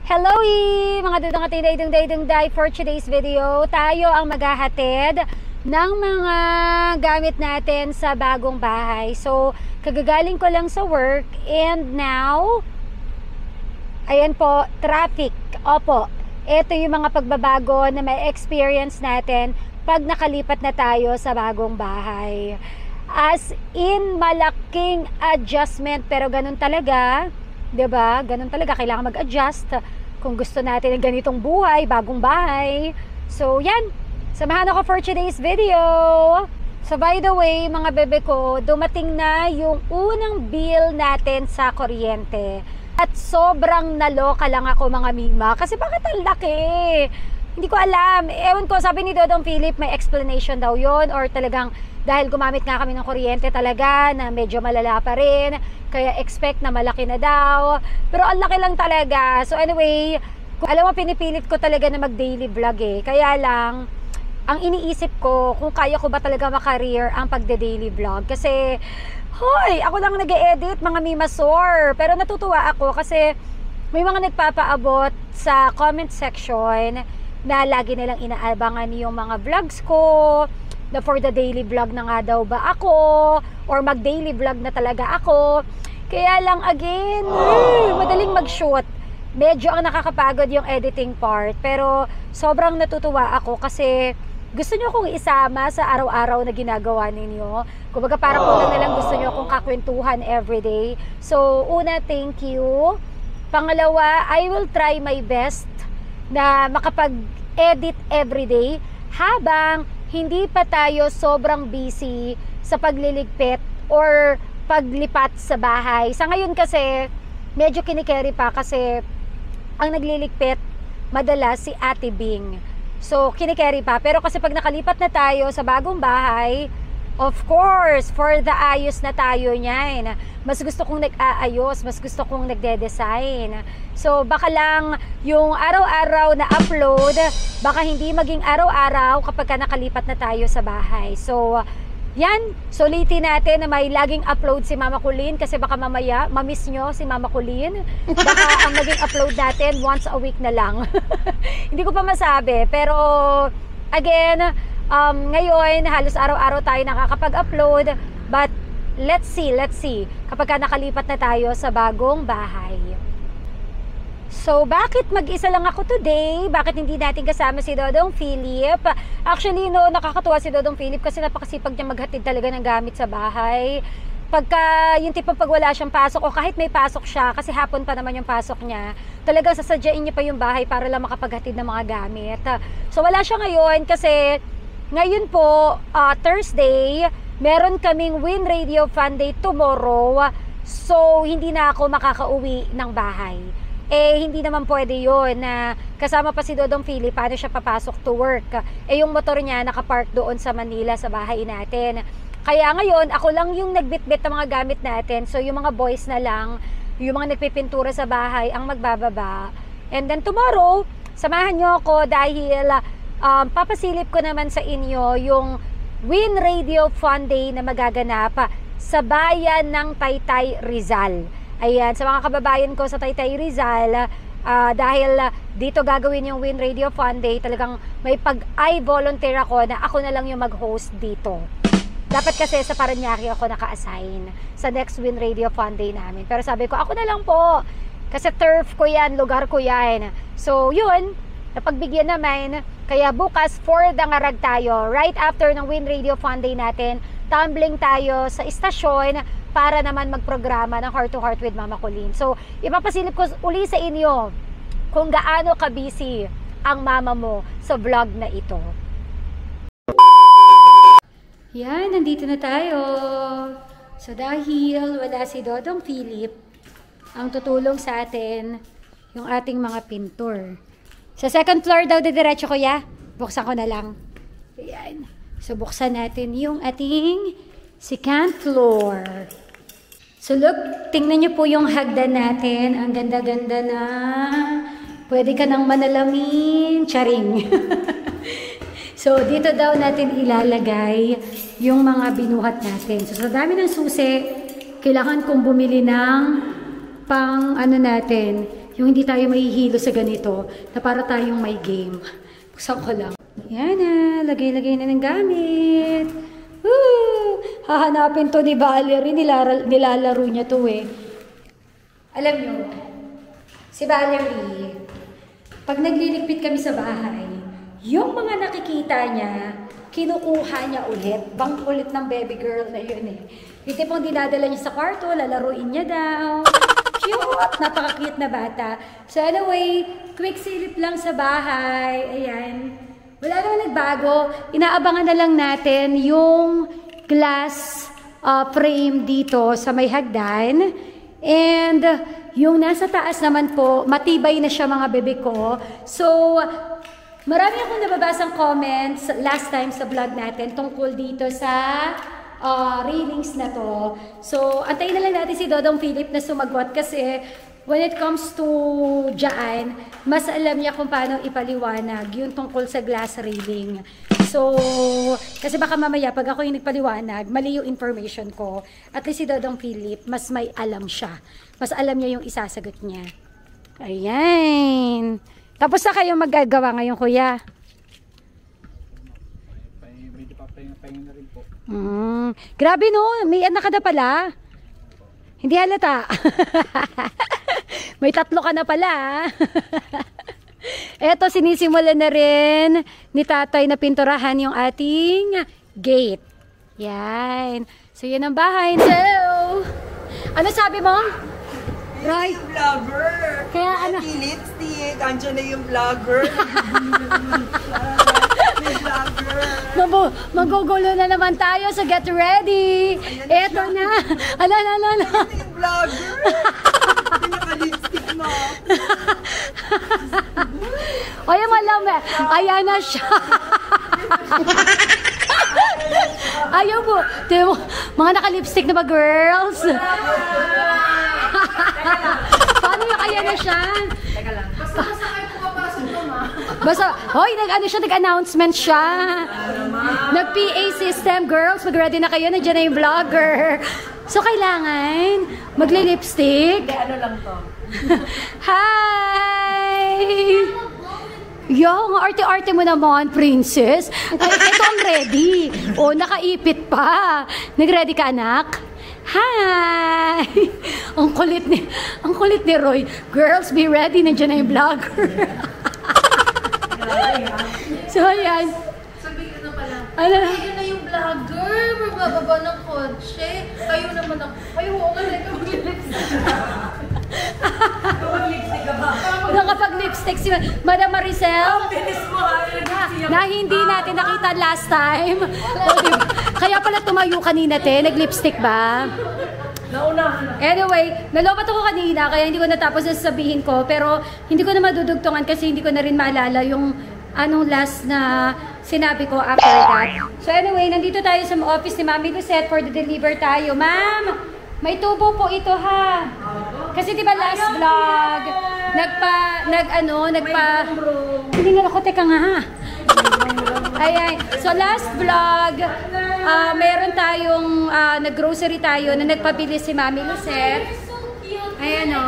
Hello mga dudong at daydong for today's video. Tayo ang maghahatid ng mga gamit natin sa bagong bahay. So, kagagaling ko lang sa work and now, ayan po, traffic. Opo, ito yung mga pagbabago na may experience natin pag nakalipat na tayo sa bagong bahay. As in, malaking adjustment, pero ganun talaga. 'Di ba? Ganun talaga, kailangan mag-adjust kung gusto natin ng ganitong buhay, bagong bahay. So, yan. Samahan ako for today's video. So, by the way, mga bebe ko, dumating na yung unang bill natin sa kuryente. At sobrang naloka lang ako, mga mima. Kasi bakit ang laki? Hindi ko alam. Ewan ko, sabi ni Dodong Philip, may explanation daw yon, or talagang dahil gumamit nga kami ng kuryente talaga na medyo malala pa rin, kaya expect na malaki na daw, pero ang laki lang talaga. So anyway, alam mo, pinipilit ko talaga na mag daily vlog kaya lang ang iniisip ko kung kaya ko ba talaga makareer ang pagde daily vlog, kasi hoy, ako lang nag-e-edit, mga mimasor. Pero natutuwa ako kasi may mga nagpapaabot sa comment section na lagi nilang inaabangan yung mga vlogs ko, na for the daily vlog na nga daw ba ako, or mag daily vlog na talaga ako. Kaya lang again, madaling mag-shoot. Medyo ang nakakapagod yung editing part, pero sobrang natutuwa ako kasi gusto nyo kong isama sa araw-araw na ginagawa ninyo. Kumbaga parang kulang na lang gusto nyo kong kakwentuhan everyday. So una, thank you. Pangalawa, I will try my best na makapag-edit everyday habang hindi pa tayo sobrang busy sa pagliligpit or paglipat sa bahay. Sa ngayon kasi, medyo kinikerry pa kasi ang nagliligpit madalas si Ate Bing. So, kinikerry pa. Pero kasi pag nakalipat na tayo sa bagong bahay, of course, for the ayos na tayo niyan. Mas gusto kong nag-aayos, mas gusto kong nagde-design. So, baka lang yung araw-araw na upload, baka hindi maging araw-araw kapag ka nakalipat na tayo sa bahay. So, yan. Sulitin natin na may laging upload si Mama Kulin kasi baka mamaya mamiss nyo si Mama Kulin. Baka ang maging upload natin once a week na lang. Hindi ko pa masabi. Pero, again, ngayon, halos araw-araw tayo nakakapag-upload, but let's see kapag ka nakalipat na tayo sa bagong bahay. So, bakit mag-isa lang ako today? Bakit hindi natin kasama si Dodong Philip? Actually, no, nakakatuwa si Dodong Philip kasi napakasipag niya maghatid talaga ng gamit sa bahay. Pagka yung tipong pag wala siyang pasok o kahit may pasok siya, kasi hapon pa naman yung pasok niya, talagang sasadyain niya pa yung bahay para lang makapaghatid ng mga gamit. So, wala siya ngayon kasi ngayon po, Thursday, meron kaming Win Radio Fun Day tomorrow. So, hindi na ako makakauwi ng bahay. Hindi naman pwede yun na kasama pa si Dodong Philip, paano siya papasok to work? Yung motor niya nakapark doon sa Manila sa bahay natin. Kaya ngayon, ako lang yung nagbitbit ng mga gamit natin. So, yung mga boys na lang, yung mga nagpipintura sa bahay ang magbababa. And then tomorrow, samahan nyo ako dahil papasilip ko naman sa inyo yung Win Radio Fun Day na magaganap sa bayan ng Taytay, Rizal. Ayan, sa mga kababayan ko sa Taytay, Rizal, dahil dito gagawin yung Win Radio Fun Day, talagang may I volunteer ako na ako na lang yung mag-host dito. Dapat kasi sa Parañaque ako naka-assign sa next Win Radio Fun Day namin. Pero sabi ko, ako na lang po. Kasi turf ko yan, lugar ko yan. So, yun, napagbigyan naman. Kaya bukas, for the ngarag tayo. Right after ng Win Radio Fun Day natin, tumbling tayo sa istasyon para naman magprograma ng Heart to Heart with Mama Kulin. So, ipapasilip ko uli sa inyo kung gaano ka-busy ang mama mo sa vlog na ito. Yan, nandito na tayo. So, dahil wala si Dodong Philip, ang tutulong sa atin yung ating mga pintor. Sa second floor daw, didiretso ko ya. Buksan ko na lang. Ayan. So, buksan natin yung ating second floor. So, look, tingnan nyo po yung hagdan natin. Ang ganda-ganda na. Pwede ka nang manalamin. Charing. So, dito daw natin ilalagay yung mga binuhat natin. So, sa dami ng susi, kailangan kong bumili ng pang ano natin, Yung hindi tayo mahihilo sa ganito, na para tayong may game. Buksan ko lang. Yan na, lagay-lagay na ng gamit. Woo! Hahanapin to ni Valerie, nilalaro niya to eh. Alam nyo, si Valerie, pag nagliligpit kami sa bahay, yung mga nakikita niya, kinukuha niya ulit. Bang ulit ng baby girl na yun eh. Yung tipong dinadala niya sa kwarto, lalaruin niya daw. Cute! Napaka-cute na bata. So anyway, quick silip lang sa bahay. Ayan. Wala naman nagbago. Inaabangan na lang natin yung glass frame dito sa may hagdan. And yung nasa taas naman po, matibay na siya mga bebe ko. So, marami akong nababasang comments last time sa vlog natin tungkol dito sa railings na to. So, antayin na lang natin si Dodong Philip na sumagot kasi when it comes to dyan, mas alam niya kung paano ipaliwanag yung tungkol sa glass railing. So, kasi baka mamaya pag ako yung nagpaliwanag, mali yung information ko. At least si Dodong Philip, mas may alam siya. Mas alam niya yung isasagot niya. Ayan. Tapos na kayo magagawa ngayon, kuya? Medyo papahinga na rin po. Grabe no, may anak ka na pala. Hindi halata. May 3 ka na pala. Eto, sinisimulan na rin ni tatay na pinturahan yung ating gate. Yan. So, yan ang bahay. So, ano sabi mo? Roy? Yung vlogger. Kaya ano? Lipstick. Andiyan na yung vlogger. Yung vlogger. Magugulo na naman tayo. So, get ready. Eto na. Ala. Yung vlogger. Pinaka-lipstick na. O, yung malam. Ayan na siya. Ayaw mo. Mga naka-lipstick na ba, girls? Paano yung ayan na siya? Teka lang. Basta kayo pumapasok mo, ma. Basta, hoy, nag-announcement siya. Nag-PA system, girls. Mag-ready na kayo. Nandiyan na yung vlogger. So, kailangan magli-lipstick. Hindi, ano lang to. Hi! Yo, ang arte-arte mo naman, princess. Ay, ito ang ready. O, nakaipit pa. Nag-ready ka, anak? Hi! Ang kulit ni Roy. Girls, be ready. Nandiyan na yung vlogger. So, ayan. Sabi ko na pala. Ano? Kayo na yung vlogger. Magbababa ng kotse. Kayo naman ako. Kayo, oo nga na lipstick ka ba? Nakapag-lipstick si Madam Maricel. Bilis mo, Na hindi natin nakita last time. O, diba? Kaya pala tumayo kanina, nag-lipstick ba? Naunahan na. Anyway, nalobat ako kanina kaya hindi ko natapos na sasabihin ko, pero hindi ko na madudugtungan kasi hindi ko na rin maalala yung anong last na sinabi ko after that. So anyway, nandito tayo sa office ni Mami Lucette for the deliver tayo. Ma'am, may tubo po ito ha. Kasi di ba last vlog, hindi nga ako, teka nga ha. Ayan, so last vlog, meron tayong, nag-grocery tayo na nagpabili si Mami Lucette. Ayan o.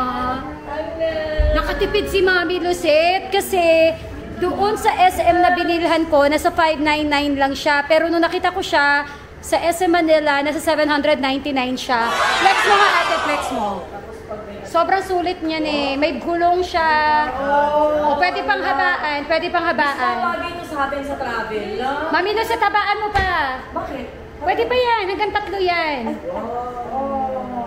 Nakatipid si Mami Lucette kasi doon sa SM na binilhan ko, nasa 599 lang siya. Pero nung nakita ko siya sa SM Manila, nasa 799 siya. Flex mo nga ate, flex mo. Sobrang sulit niyan eh. May gulong siya. O, pwede pang habaan. Pwede pang habaan. Bagay ito sa atin sa travel. Mami, no, sa tabaan mo pa. Bakit? Pwede pa yan. Hanggang 3 yan.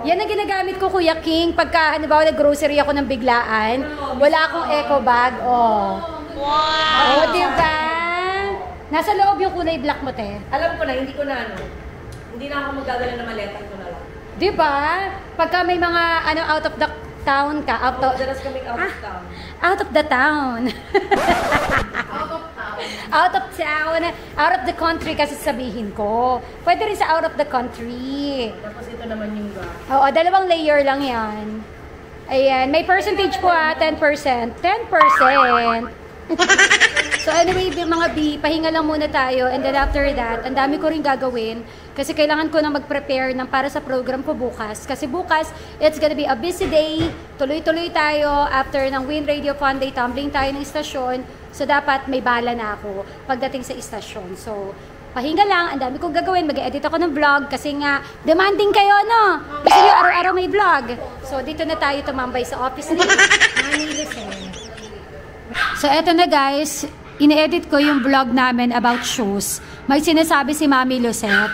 Yan ang ginagamit ko, Kuya King. Pagka, halimbawa, nag-grocery ako ng biglaan, wala akong eco bag. Oh. Wow! O, diba? Nasa loob yung kulay black mo, te. Alam ko na, hindi ko na hindi na ako magdadala ng maleta ko na lang. Diba? Pagka may mga, out of the town ka, Dalas kaming out of town. Out of the town. Out of town. Out of town. Out of the country kasi sabihin ko. Pwede rin sa out of the country. Tapos ito naman yung ga. Oo, 2 layer lang yan. Ayan, may percentage po 10%. 10%. So anyway, mga B, pahinga lang muna tayo and then after that, ang dami ko rin gagawin kasi kailangan ko na mag-prepare ng para sa program ko bukas. Kasi bukas, it's gonna be a busy day. Tuloy-tuloy tayo after ng Win Radio Fun Day, tumbling tayo ng istasyon. So dapat may bala na ako pagdating sa istasyon. So pahinga lang, ang dami kong gagawin. Mag-edit ako ng vlog kasi nga demanding kayo, no? Gusto nyo araw-araw may vlog. So dito na tayo tumambay sa office ni Mami Lucette. So eto na guys, ine-edit ko yung vlog namin about shoes. May sinasabi si Mami Lucette.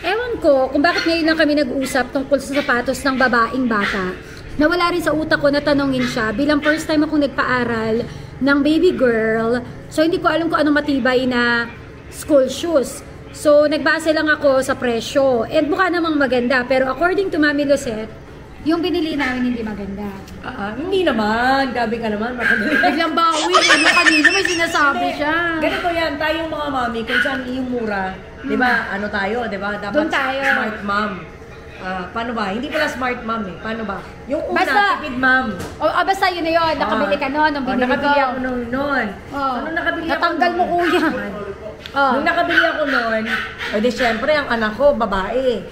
Ewan ko kung bakit ngayon lang kami nag-usap tungkol sa sapatos ng babaeng bata. Nawala rin sa utak ko na tanongin siya bilang first time akong nagpaaral ng baby girl. So hindi ko alam kung anong matibay na school shoes. So nagbase lang ako sa presyo. And mukha namang maganda. Pero according to Mami Lucette, yung binili namin hindi maganda. Hindi naman. Gabi ka naman. Biglang bawi. Yung kanina may sinasabi siya. Ganito yan. Tayong mga mami, kung saan yung mura, di ba? Ano tayo, di ba? Dapat Doon tayo. smart mom. Paano ba? Hindi pala smart mom eh. Paano ba? Yung una, Basta- tipid mom. Basta yun na yun. Nakabili ka nun. Nung binili nakabili ko. ako noon. Ano nakabili ako Natanggal mo nun? kuya. Nung nakabili ako noon, o di syempre, ang anak ko, babae.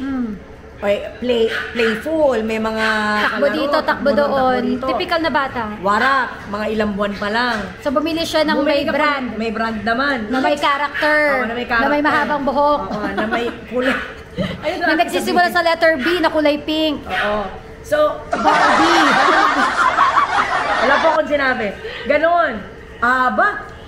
Playful, may mga Takbo kalaro, dito, takbo doon. dito. Typical na bata. Warak, mga ilang buwan pa lang. So bumili siya ng may Bumili ka pa- brand. May brand naman. Na may character. Oo, na may Na may mahabang buhok. Oo, na may kulay. Ayun Na nagsisimula sa letter B na kulay pink. Oo. So, Barbie. Wala po akong sinabi. Ganon.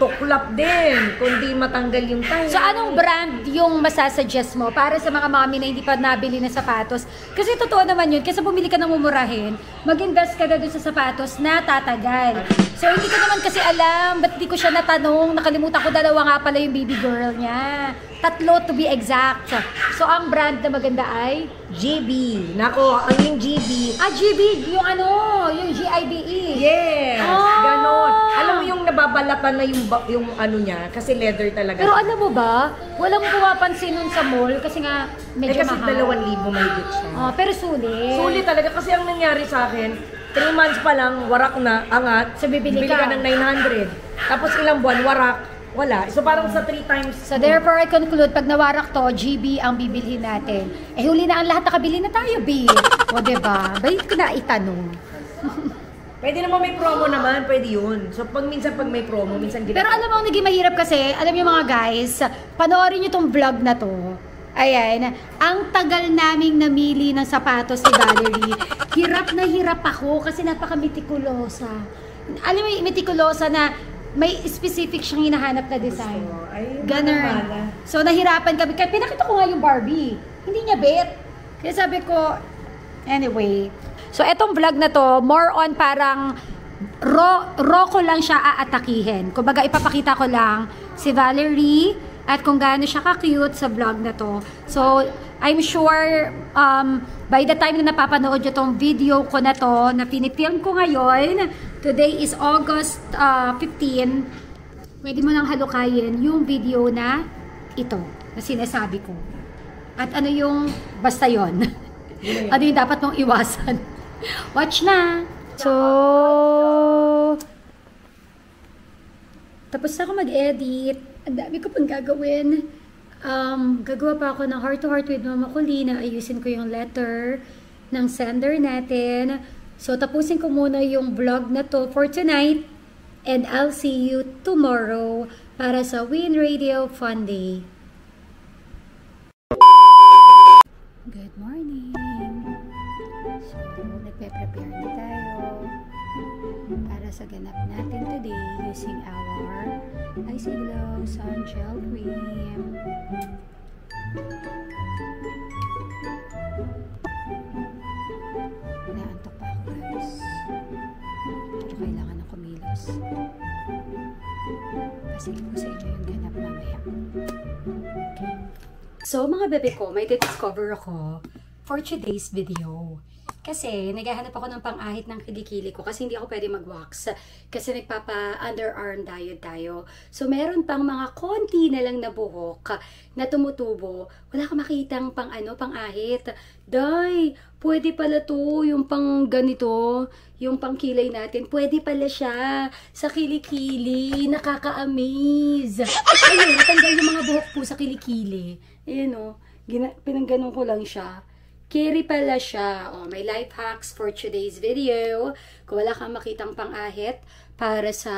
Tuklap din. Kundi matanggal yung tayo. So anong brand yung masasuggest mo para sa mga mami na hindi pa nabili ng sapatos? Kasi totoo naman yun, kasi bumili ka ng mumurahin, mag-invest ka na dun sa sapatos na tatagal. So hindi ko naman kasi alam, ba't di ko siya natanong, nakalimutan ko dalawa nga pala yung baby girl niya. 3 to be exact. So ang brand na maganda ay? GB. Nako, ang yung GB. GB, yung ano, yung GIBE. Yes. Ah! Ganon. Alam mo yung nababalatan na yung ano niya, kasi leather talaga. Pero alam mo ba, walang pumapansin nun sa mall kasi nga medyo kasi mahal. 2,000 mahigit siya. Pero sulit. Sulit talaga kasi ang nangyari sa akin, 3 months pa lang, warak na, angat. So, bibili ka. ng 900. Tapos ilang buwan, warak, wala. So parang sa 3 times. So therefore, I conclude, pag nawarak to, GB ang bibilhin natin. Huli na ang lahat, nakabili na tayo, B. O, diba? Bakit ko na itanong? Pwede naman may promo naman, pwede yun. So pag may promo, minsan Pero alam mo, ang naging mahirap kasi, alam niyo mga guys, panoorin niyo tong vlog na to. Ayan, ang tagal naming namili ng sapatos ni Valerie. Hirap na hirap ako kasi napaka-metikulosa. Alam mo, metikulosa na may specific siyang hinahanap na design. Ganun. So, nahirapan kami. Kaya pinakita ko nga yung Barbie. Hindi niya bet. Kaya sabi ko, anyway. So, etong vlog na to, more on parang raw ko lang siya aatakihin. Kumbaga, ipapakita ko lang si Valerie at kung gaano siya ka-cute sa vlog na to. So, I'm sure by the time na napapanood nyo tong video ko na to, na pinipilm ko ngayon, today is August 15, pwede mo nang halukayin yung video na ito, na sinasabi ko. At ano yung, basta yon ano yung dapat mong iwasan. Watch na! So, tapos na ako mag-edit. Ang dami ko pang gagawin. Gagawa pa ako ng heart-to-heart with Mama Colina. Ayusin ko yung letter ng sender natin. So, tapusin ko muna yung vlog na to for tonight. And I'll see you tomorrow para sa Win Radio Fun Day. Good morning! So, nagpe-prepare na tayo para sa ganap natin today using our Icy Glow Sun Gel Cream. Naantok pa ako guys. Pero kailangan ng kumilos. Pasigil ko sa inyo yung ganap mamaya. Okay. So mga bebe ko, may discover ako for today's video. Kasi naghahanap ako ng pang-ahit ng kilikili ko kasi hindi ako pwede mag-wax kasi nagpapa-underarm diet tayo. So meron pang mga konti na lang na buhok na tumutubo. Wala akong makitang pang-ahit. Day, pwede pala to, yung pang ganito, yung pang kilay natin, pwede pala siya sa kilikili, nakaka-amaze. Ayun, natanggal yung mga buhok po sa kilikili. Ayan o, pinangganon ko lang siya. Carry pala siya. Oh, may life hacks for today's video. Kung wala kang makitang pang-ahit para sa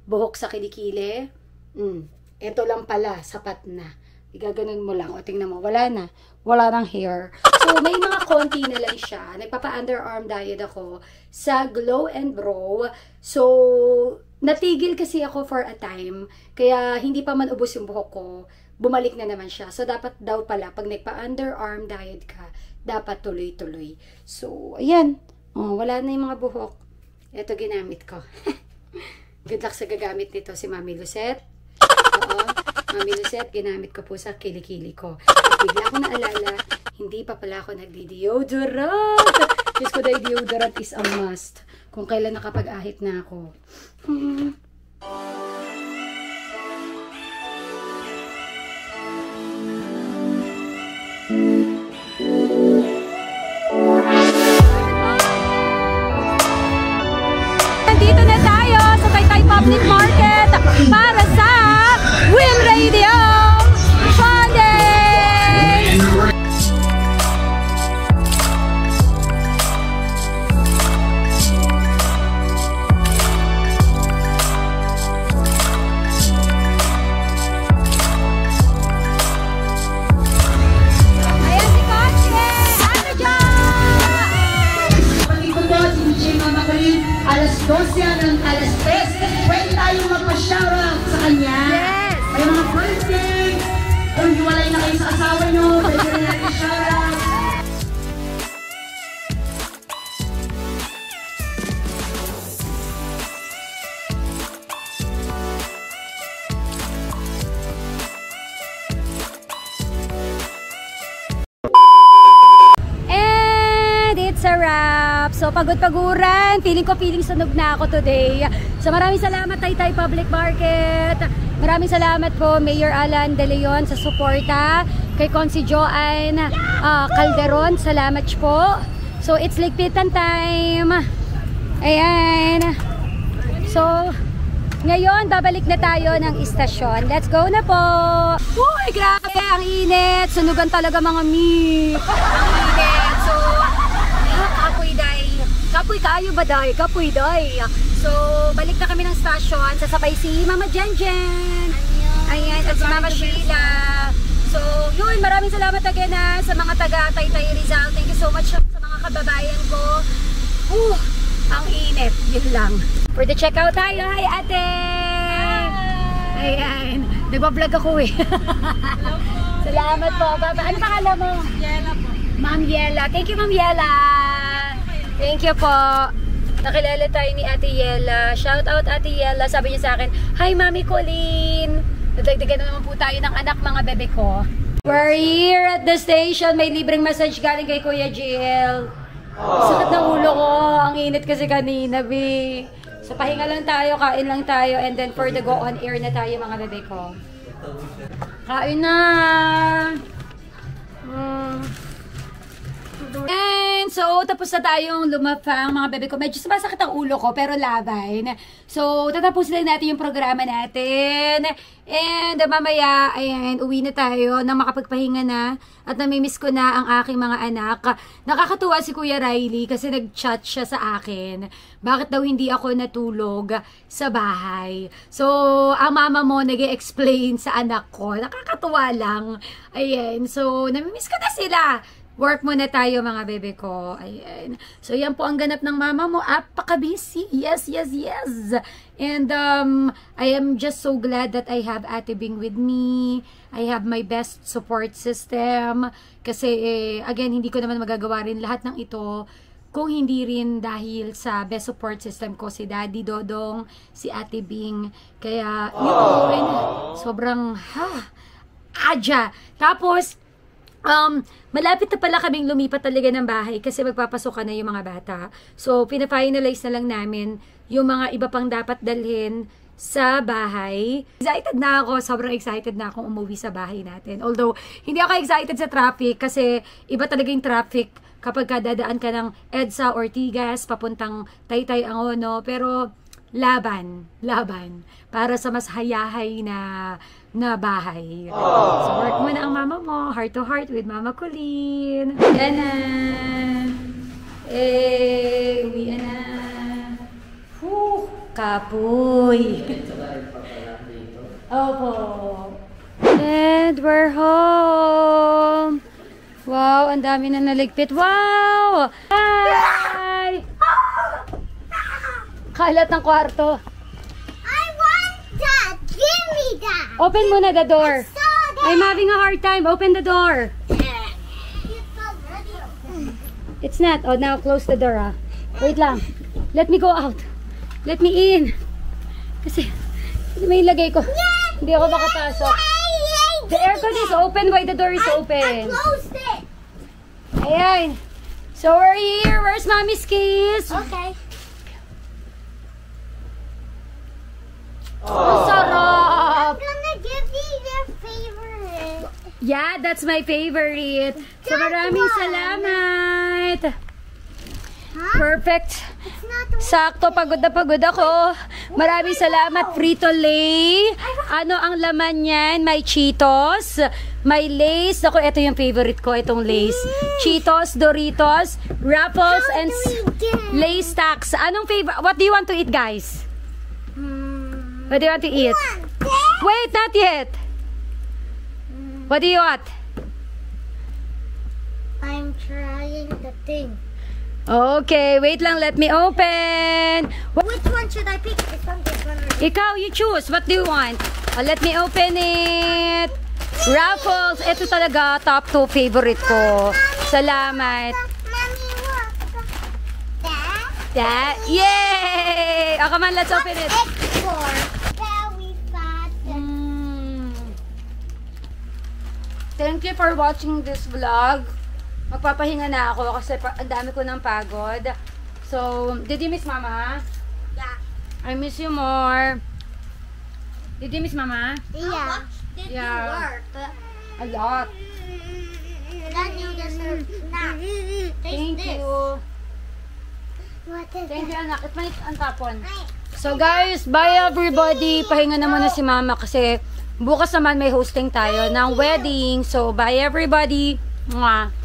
buhok sa kilikili, ito lang pala, sapat na. Igaganon mo lang. O, tingnan mo. Wala na. Wala nang hair. So, may mga konti na lang siya. Nagpapa-underarm diet ako sa Glow and Brow. So, natigil kasi ako for a time. Kaya, hindi pa man ubos yung buhok ko. Bumalik na naman siya. So, dapat daw pala, pag nagpa-underarm diet ka, dapat tuloy-tuloy. So, ayan. Oh, wala na yung mga buhok. Ito ginamit ko. Good luck sa gagamit nito si Mami Lucette. Oo. Mami Lucette, ginamit ko po sa kilikili ko. At bigla ko naalala, hindi pa pala ako nagdi-deodorant. Diyos ko, dahil deodorant is a must. Kung kailan nakapag-ahit na ako. Nandito na tayo sa Taytay Public Market para sa Win Radio Fun Day! Ayan si Kotse! Ano dyan? Kapatid ko po, si DJ Mama Colleen, alas 12 hanggang alas 3. Pwede tayong magpa-shoutout sa kanya. Yes! May mga birthday, kung hiwalay na kayo sa asawa nyo, pwede rin natin shoutout. And it's a wrap. So, pagod-paguran. Feeling sunog na ako today. So, maraming salamat Taytay Public Market. Maraming salamat po Mayor Alan De Leon sa suporta. Kay Consi Joanne Calderon, salamat po. So, it's ligpitan time. Ayan. So, ngayon, babalik na tayo ng istasyon. Let's go na po! Uy, grabe! Ang init! Sunugan talaga mga meat! Ang init! So, kapoy day. Kapoy kayo ba day? Kapoy day. So, balik na kami ng stasyon. Sasabay si Mama Jenjen. Ayan, at si Mama Sheila. So, yun, maraming salamat again sa mga taga Taytay Rizal. Thank you so much sa mga kababayan ko. Ang init. Yun lang. For the checkout tayo. Hi, ate! Ayan. Nagbablog ako eh. Salamat po. Ano pangalan mo? Yela po. Ma'am Yela. Thank you, Ma'am Yela. Thank you po. Nakilala tayo ni Ate Yela. Shout out Ate Yela. Sabi niya sa akin, hi Mami Colleen. Nadagdagan na naman po tayo ng anak mga bebe ko. We're here at the station. May libreng massage galing kay Kuya JL. Sakit ng ulo ko. Ang init kasi kanina, be. So, pahinga lang tayo, kain lang tayo, and then for the go on air na tayo, mga bebe ko. Kain na! And so, tapos na tayong lumapang, mga bebe ko. Medyo sumasakit ang ulo ko, pero laban. So, tatapusin na natin yung programa natin. And mamaya, ayan, uwi na tayo nang makapagpahinga na. At namimiss ko na ang aking mga anak. Nakakatuwa si Kuya Riley kasi nag-chat siya sa akin. Bakit daw hindi ako natulog sa bahay? So, ang mama mo nag-e-explain sa anak ko. Nakakatuwa lang. Ayan, so, namimiss ko na sila. Work muna tayo mga bebe ko. Ayan. So, yan po ang ganap ng mama mo. Apaka-busy. Yes, yes, yes. And I am just so glad that I have Ate Bing with me. I have my best support system. Kasi, again, hindi ko naman magagawa rin lahat ng ito kung hindi rin dahil sa best support system ko, si Daddy Dodong, si Ate Bing. Kaya, yun, sobrang, adya. Tapos, malapit na pala kaming lumipat talaga ng bahay kasi magpapasok na yung mga bata. So, pina-finalize na lang namin yung mga iba pang dapat dalhin sa bahay. Excited na ako. Sobrang excited na akong umuwi sa bahay natin. Although, hindi ako excited sa traffic kasi iba talaga yung traffic kapag dadaan ka ng EDSA Ortigas, papuntang Taytay Angono. Pero, laban para sa mas hayahay na bahay. So, work mo na ang mama mo, heart to heart with Mama Colleen. Yan na. Uwi na. Kapoy. Opo. And we're home. Wow, ang dami na naligpit. Wow! Hi! Kalat ng kwarto. I want that. Give me that. Open muna the door. So that. I'm having a hard time. Open the door. It's not. Oh, now close the door, ah. Wait lang. Let me go out. Let me in. Kasi, may ilagay ko. Hindi ako makapasok. The aircon is open. Why the door is open? I closed it. Ayan. So, we're here. Where's Mommy's keys? Okay. Ang sarap! I'm gonna give you your favorite. Yeah, that's my favorite. So, That maraming one. salamat. Huh? Perfect. It's not the Sakto, pagod na pagod ako. Maraming salamat, Frito-Lay. Ano ang laman niyan? May Cheetos, may Lays. Ako, ito yung favorite ko, itong Lays. Cheetos, Doritos, Ruffles, and Lays stacks. Anong favorite? What do you want to eat, guys? What do you want to eat? Wait, not yet. What do you want? I'm trying the thing. Okay, wait lang. Let me open. Which one should I pick? This one, or this? Ikaw, you choose. What do you want? Let me open it. Ruffles. Ito talaga top 2 favorite ko. Salamat. Mommy, look. That. That. Yay! Oh, come on, let's open it. X4. Very fast. Thank you for watching this vlog. Magpapahinga na ako kasi ang dami ko ng pagod. So, did you miss Mama? Yeah. I miss you more. Did you miss Mama? Yeah. Did you work? A lot. Then you deserve snack. Thank you. What is Thank you, that? anak. It might antapon. So, guys, bye everybody. Pahinga na muna si Mama kasi bukas naman may hosting tayo ng wedding. So, bye everybody. Mwah.